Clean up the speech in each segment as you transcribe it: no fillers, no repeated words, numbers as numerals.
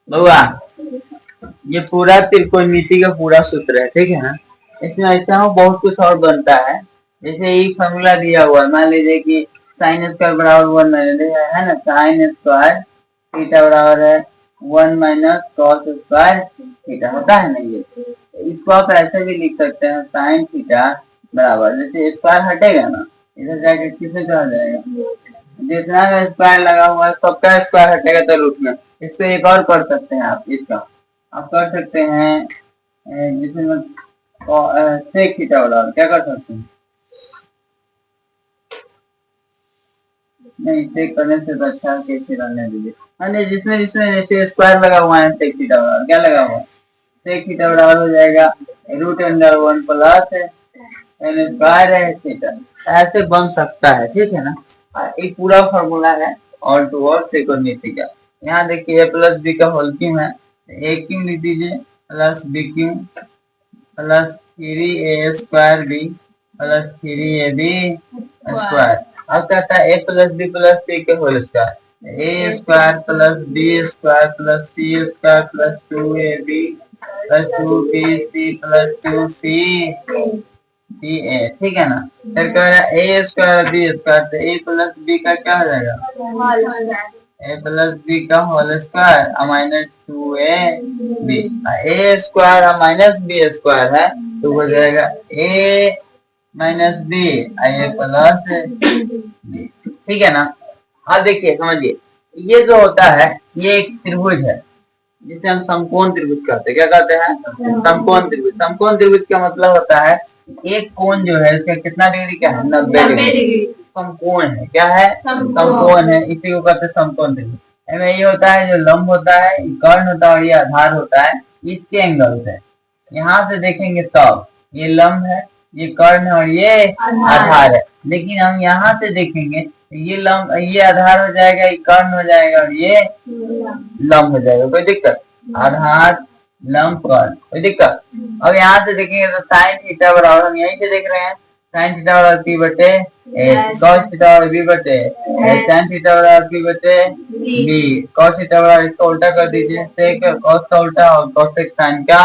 बउआ ये पूरा त्रिकोणमिति का पूरा सूत्र है, ठीक है ना। इसमें ऐसा हो बहुत कुछ और बनता है, जैसे ये फॉर्मूला दिया हुआ है, मान लीजिए कि साइन स्क्वायर बराबर 1 है ना, साइन स्क्वायर थीटा बराबर है 1 माइनस कॉस स्क्वायर थीटा, होता है ना ये। इसको आप ऐसे भी लिख सकते हैं, साइन थीटा बराबर, जैसे स्क्वायर हटेगा ना इधर जाके किससे क्या हो जाएगा, जितना भी स्क्वायर लगा हुआ है सबका स्क्वायर हटेगा तो रूट में। इसको एक और कर सकते हैं आप, इसका आप कर सकते हैं जिसमें सेक थीटा बराबर, क्या कर सकते हैं, नहीं सेक करने से तो अच्छा कैसे रहने दीजिए, हाँ जिसमें जिसमें जैसे स्क्वायर लगा हुआ है सेक थीटा बराबर क्या लगा हुआ है, सेक थीटा बराबर हो जाएगा root under 1 plus n square है थीटा, ऐसे बन सकता है, ठीक है ना। एक पूरा फॉर्मूला है ऑल टू ऑल त्रिकोणमिति का। यहाँ देखिए ए प्लस बी का होल क्यूब है, ए क्यूब लिख दीजिए plus B cube plus 3a square B plus 3ab square. अब कहता है A plus B plus C के whole square, A square plus B square plus C square plus 2ab plus 2bc plus 2c A, ठीक है ना। फिर कह रहा है ए स्क्वायर बी स्क्वायर, तो ए प्लस बी का क्या हो जाएगा, ए प्लस बी का होल स्क्वायर माइनस 2ab, ए स्क्वायर माइनस बी स्क्वायर है तो हो जाएगा ए माइनस बी ए प्लस बी, ठीक है ना। अब देखिए समझिए, ये जो होता है ये एक त्रिभुज है जिसे हम समकोण त्रिभुज कहते हैं, क्या कहते हैं, समकोण त्रिभुज। समकोण त्रिभुज का मतलब होता है एक कोण जो है इसका कितना डिग्री का है, 90 डिग्री समकोण है, क्या है, समकोण है, इसी को कहते हैं समकोण त्रिभुज। इसमें ये होता है जो लंब होता है, कर्ण होता है और ये आधार होता है, इसके एंगल है। यहाँ से देखेंगे तब ये लंब है, ये कर्ण है और ये आधार है, लेकिन हम यहाँ से देखेंगे ये लंब, ये आधार हो जाएगा, ये कर्ण हो जाएगा और ये लंब हो जाएगा, कोई दिक्कत, आधार लंब कर्ण, कोई दिक्कत। अब यहाँ से देखेंगे तो साइन थीटा बराबर, हम यहीं से देख रहे हैं साइन थीटा बराबर पी बटे कॉस थीटा बराबर बी बटे साइन थीटा बराबर पी बटे बी, कॉस थीटा बराबर इसका उल्टा कर दीजिए, सेक कॉस का उल्टा और कॉसेक साइन का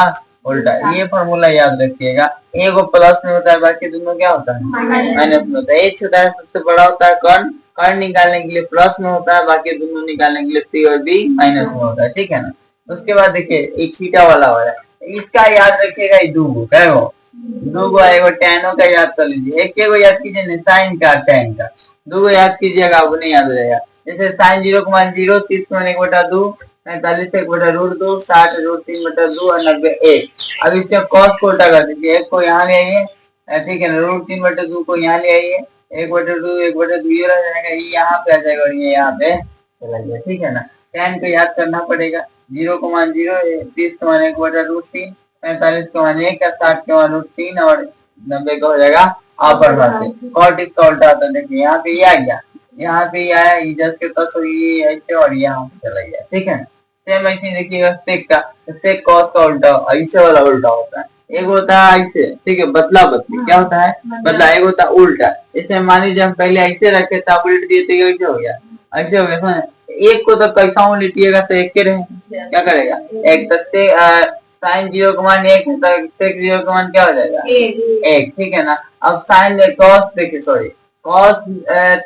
उल्टा। ये फॉर्मूला याद रखिएगा, एक वो प्लस में होता है बाकी दोनों क्या होता है माइनस में होता है। एक होता है सबसे बड़ा होता है कर्ण, कर्ण निकालने के लिए प्लस में होता है, बाकी दोनों निकालने के लिए सी और बी माइनस में होता है, ठीक है ना। उसके बाद देखिए एक थीटा वाला हो रहा है, इसका याद रखिएगा दो क्या हो, दो एगो टेनो का याद कर लीजिए, एक को याद कीजिए साइन का टेन का, दो याद कीजिएगा वो नहीं याद रहेगा। जैसे साइन 0,0 30 को 1/2 45 1/√2 60 √3/2 और 90 1। अब इसका कॉस को उल्टा कर दीजिए, एक को यहाँ ले आइए, ठीक है ना, √3/2 को यहाँ ले आइए, 1/2 1/2 ये रह जाएगा, ये यहाँ पे आ जाएगा और ये यहाँ पे चला गया, ठीक है ना। टेन को याद करना पड़ेगा, 0,0 30 को 1/√3 45 को 1 का 60 को 1√3 और 90 का हो जाएगा अपर भाग। कॉट इसका उल्टा होता है, देखिए यहाँ पे ये आ गया, यहाँ पे आया इधर के तो ये ऐसे और यहाँ पे चला गया, ठीक है। सेम ऐसे देखिएगा सेक का, सेक कॉस का उल्टा ऐसे वाला उल्टा होता है, एक होता है ऐसे, ठीक है, बदला बदली क्या होता है बदला, एक होता है उल्टा। जैसे मान लीजिए हम पहले ऐसे रखे तो आप उल्ट दिए थे, कैसे हो गया, ऐसे हो गया। एक को तो कैसा उल्टिएगा तो एक के रहेगा, क्या करेगा एक, तो साइन 0,1 है तो सेक 0,1 क्या हो जाएगा एक, ठीक है ना। अब साइन कॉस देखिए सॉरी कॉस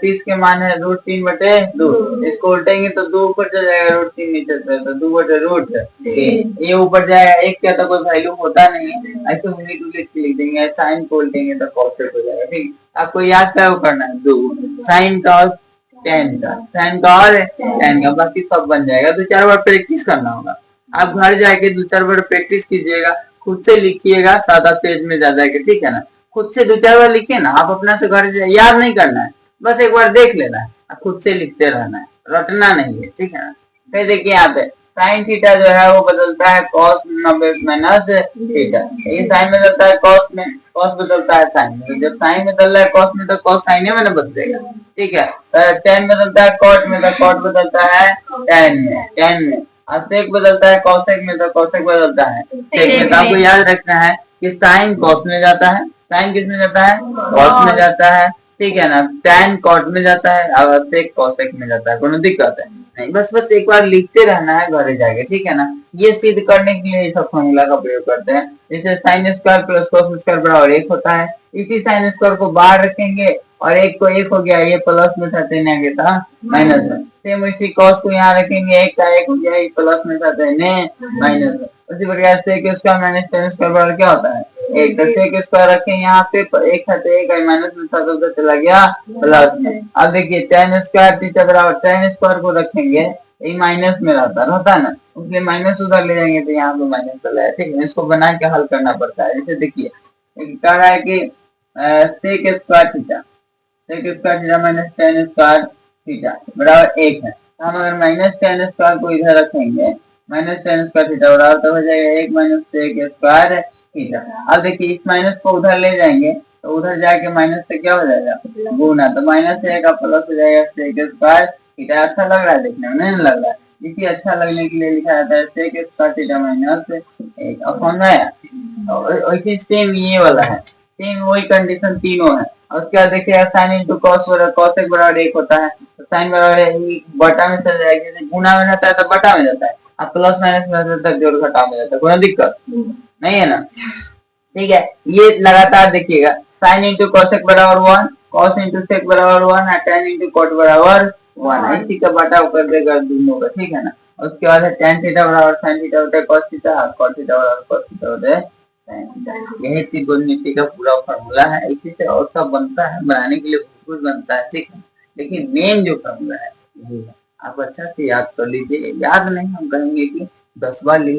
30 के मान है √3/2, इसको उल्टेंगे तो 2 ऊपर चल जाएगा, √3 नीचे से तो 2/√3, ये ऊपर जाएगा, एक क्या तो कोई वैल्यू होता नहीं है, ऐसे उल्टी उल्टी लिख देंगे, साइन को उल्टेंगे तो कॉस हो जाएगा, ठीक। आपको याद क्या करना है, 2 साइन कॉस टेन का, साइन का और टेन का, बाकी सब बन जाएगा। 2-4 बार प्रैक्टिस करना होगा, आप घर जाके 2-4 बार प्रैक्टिस कीजिएगा, खुद से लिखिएगा सादा पेज में जा जाके, ठीक है ना। खुद से 2-4 बार लिखिए ना, आप अपना से घर याद नहीं करना है, बस एक बार देख लेना है, खुद से लिखते रहना है, रटना नहीं है, ठीक है ना। फिर देखिए यहाँ पे साइन थीटा जो है वो बदलता है कॉस 90 माइनस थीटा, ये साइन बदलता है कॉस में, कॉस बदलता है साइन में, जब साइन बदल रहा है कॉस में तो कॉस साइन में ना बदलेगा, ठीक है। टेन बदलता है कॉट में तो कॉट बदलता है टेन में, और सेक बदलता है कॉसेक में तो कॉसेक बदलता है सेक में। तो आपको याद रखना है कि साइन कॉस में जाता है, साइन किस में जाता है कॉस में जाता है, ठीक है ना, टैन कॉट में जाता है और सेक कॉसेक में जाता है, कोई दिक्कत है नहीं, बस बस एक बार लिखते रहना है घरे जाके, ठीक है ना। ये सिद्ध करने के लिए ये सब फॉर्मूला का प्रयोग करते हैं। जैसे sine square plus cos square बराबर 1 होता है, इसी साइन स्क्वायर को बाहर रखेंगे और एक को 1 हो गया, ये प्लस में था, तेने आगे था माइनस में। सेम इसी कॉस को यहाँ रखेंगे, 1 का 1 हो गया, ये प्लस में था, तेने माइनस में। उसी प्रकार से sec square minus tan square बराबर क्या होता है, 1। तो sec स्क्वायर रखे यहाँ पे, 1 था तो 1 माइनस में था तो उधर चला गया प्लस में। अब देखिए tan स्क्वायर थीटा बराबर tan स्क्वायर को रखेंगे, ये माइनस में रहता है ना, इसलिए माइनस उधर ले जाएंगे तो यहाँ पे माइनस चला है, ठीक है। इसको बना के हल करना पड़ता है। जैसे देखिए कह रहा है कि sec square theta minus tan square theta बराबर 1 है। हम अगर माइनस tan स्क्वायर को इधर रखेंगे, माइनस tan स्क्वायर थीटा बराबर तो हो जाएगा 1 माइनस sec स्क्वायर थीटा। अब देखिए इस माइनस को उधर ले जाएंगे तो उधर जाके माइनस से क्या हो जाएगा, गुना, तो माइनस से 1 का प्लस हो जाएगा sec स्क्वायर थीटा। अच्छा लग रहा है देखने में, नहीं लग रहा है? इसी अच्छा लगने के लिए लिखा जाता है sec स्क्वायर थीटा माइनस 1। अब समझाया। वैसे सेम ये वाला है, सेम वही कंडीशन तीनों है। और उसके बाद देखिए साइन इंटू कॉस बराबर cos 1 बराबर 1 होता है, तो साइन बराबर बटा में चल जाएगा, जैसे गुना में रहता है तो बटा में जाता है, अब प्लस माइनस में रहता है जोड़ घटा में जाता है, कोई दिक्कत नहीं है ना, ठीक है। ये लगातार देखिएगा, साइन इंटू कॉस 1 बराबर 1, कॉस इंटू सेक बराबर 1 और tan इंटू कॉट बराबर 1, इसी का बटा कर देगा दोनों का, ठीक है ना। उसके बाद है tan थीटा बराबर sin थीटा बटा cos थीटा, cos थीटा बराबर cos थीटा बटा sin थीटा। यही त्रिकोणमिति का पूरा फार्मूला है। इसी से और सब बनता है, बनाने के लिए बहुत कुछ बनता है, ठीक है, लेकिन मेन जो फार्मूला है यही है। आप अच्छा से याद कर लीजिए, याद नहीं हम कहेंगे कि 10 बार